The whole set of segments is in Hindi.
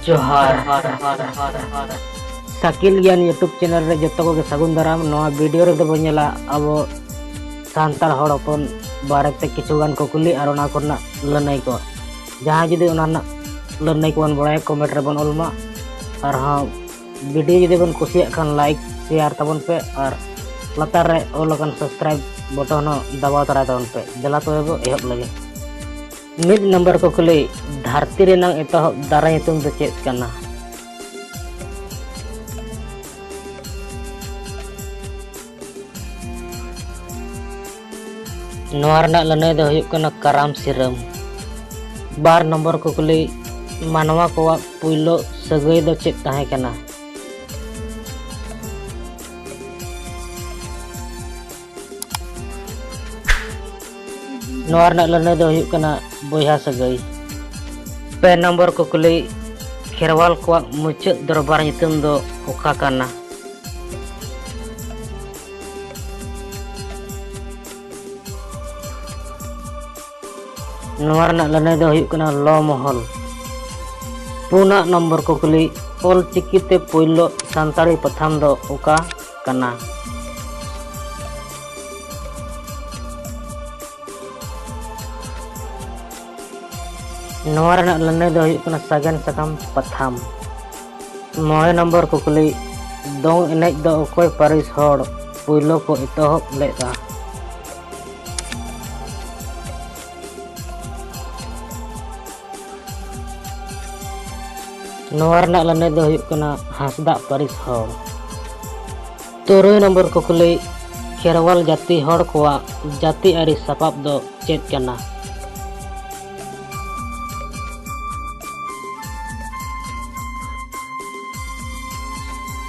जोहार साकिल ज्ञान यूट्यूब चैनल रे जतो को सगुन दाराम नवा वीडियो रे बो नेला अबो सांतार हड़ अपन बारेते किछुगान कुकुली और ओना कोना लनई को जहां जुदी ओना लनई को बन बड़ाय कमेंट रे बन ओलमा और हां वीडियो जुदी बन कुसिया खान लाइक शेयर तबन पे और लतार रे ओलकन सब्सक्राइब बटन दबाव तरा तबन पे दला तो एबो एहब लगे मिड नंबर को कुली धरती रे नंग एतो दारा हितुम दो चेक करना नोरना लने दो हुयुक कना कराम सिरम बार नंबर को कुली मानवा को पुइलो सगई दो चेक ताहे कना नोरना लने दो हुयुक कना बोया सगई पे नंबर को कुली खेरवाल को मुचाद दरबार नितुम दो ओखा कना नोरना लने दो हुयुक कना लो महल पुना नंबर को कुली ऑल चिकिते पुइलो सांताड़ी पथाम दो ओका कना नोरना लने दो हुयुक कना सगन सकम पथाम मोए नंबर को कुली दोंग एनेज दो ओकोय पारिस हड़ पुइलो को एतोहब लेदा नोरना लने दो हुयुक कना हासदा पारिस हड़ तुरुय नंबर को कुली खेरवाल जाति हड़ को जाति आरी सपाब दो चेक कना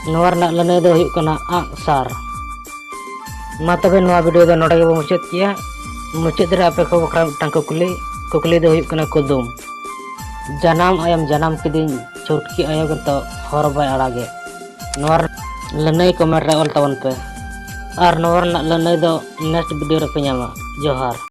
नोरना लने दो हुयुक कना आगसार मा तबे नोआ वीडियो दो नोडे गो मुचाद किया मुचाद रे आपे को बखरा मिटांग कुकुली दो हुयुक कना कुदुम जनाम आयम जनाम किदिन छुटकी आयो तो हर बाय आड़ागे नोर लनई कमेंट रे ऑल तवन पे और नोर लनई दो नेक्स्ट वीडियो रे पे ᱧᱟᱢᱟ जोहार।